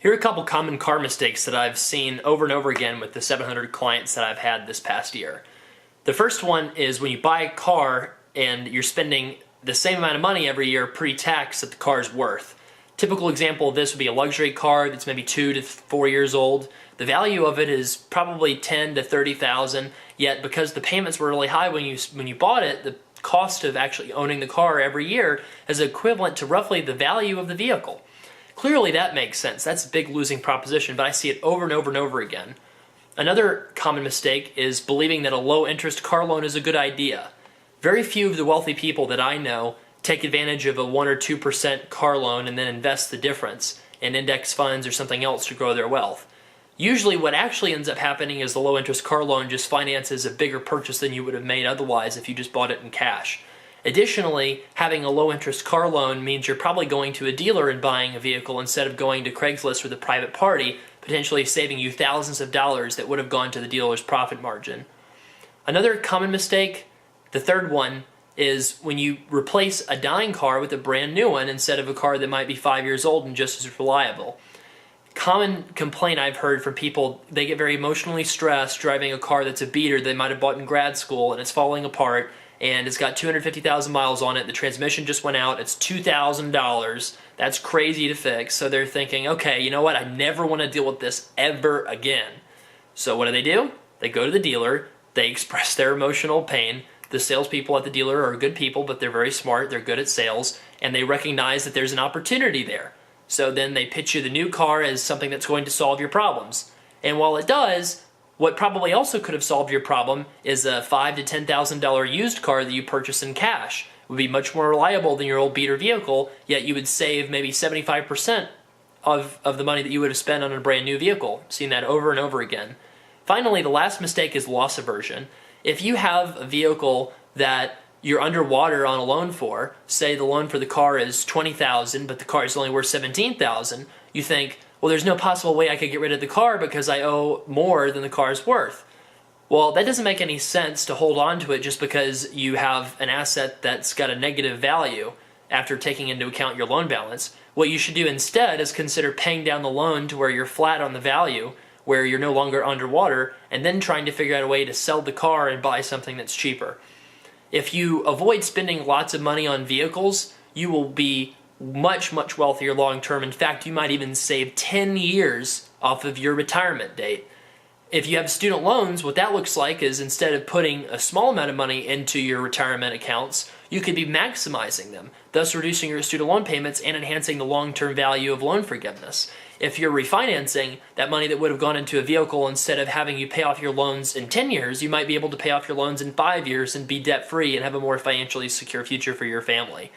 Here are a couple common car mistakes that I've seen over and over again with the 700 clients that I've had this past year. The first one is when you buy a car and you're spending the same amount of money every year pre-tax that the car is worth. Typical example of this would be a luxury car that's maybe 2 to 4 years old. The value of it is probably 10 to 30,000, yet because the payments were really high when you bought it, the cost of actually owning the car every year is equivalent to roughly the value of the vehicle. Clearly that makes sense. That's a big losing proposition, but I see it over and over and over again. Another common mistake is believing that a low interest car loan is a good idea. Very few of the wealthy people that I know take advantage of a 1 or 2% car loan and then invest the difference in index funds or something else to grow their wealth. Usually what actually ends up happening is the low interest car loan just finances a bigger purchase than you would have made otherwise if you just bought it in cash. Additionally, having a low interest car loan means you're probably going to a dealer and buying a vehicle instead of going to Craigslist or the private party, potentially saving you thousands of dollars that would have gone to the dealer's profit margin. Another common mistake, the third one, is when you replace a dying car with a brand new one instead of a car that might be 5 years old and just as reliable. Common complaint I've heard from people, they get very emotionally stressed driving a car that's a beater they might have bought in grad school and it's falling apart and it's got 250,000 miles on it, the transmission just went out, it's $2,000, that's crazy to fix. So they're thinking, okay, you know what, I never want to deal with this ever again. So what do? They go to the dealer, they express their emotional pain. The salespeople at the dealer are good people, but they're very smart, they're good at sales, and they recognize that there's an opportunity there. So then they pitch you the new car as something that's going to solve your problems. And while it does, what probably also could have solved your problem is a $5,000 to $10,000 used car that you purchase in cash. It would be much more reliable than your old beater vehicle, yet you would save maybe 75% of the money that you would have spent on a brand new vehicle. I've seen that over and over again. Finally, the last mistake is loss aversion. If you have a vehicle that you're underwater on a loan for, say the loan for the car is $20,000, but the car is only worth $17,000, you think, well, there's no possible way I could get rid of the car because I owe more than the car's worth. Well, that doesn't make any sense to hold on to it just because you have an asset that's got a negative value after taking into account your loan balance. What you should do instead is consider paying down the loan to where you're flat on the value, where you're no longer underwater, and then trying to figure out a way to sell the car and buy something that's cheaper. If you avoid spending lots of money on vehicles, you will be much, much wealthier long term. In fact, you might even save 10 years off of your retirement date. If you have student loans, what that looks like is instead of putting a small amount of money into your retirement accounts, you could be maximizing them, thus reducing your student loan payments and enhancing the long-term value of loan forgiveness. If you're refinancing, that money that would have gone into a vehicle, instead of having you pay off your loans in 10 years, you might be able to pay off your loans in 5 years and be debt-free and have a more financially secure future for your family.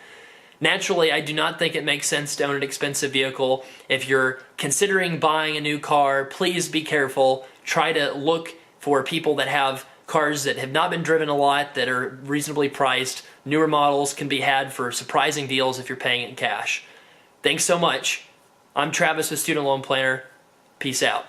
Naturally, I do not think it makes sense to own an expensive vehicle. If you're considering buying a new car, please be careful. Try to look for people that have cars that have not been driven a lot, that are reasonably priced. Newer models can be had for surprising deals if you're paying it in cash. Thanks so much. I'm Travis with Student Loan Planner. Peace out.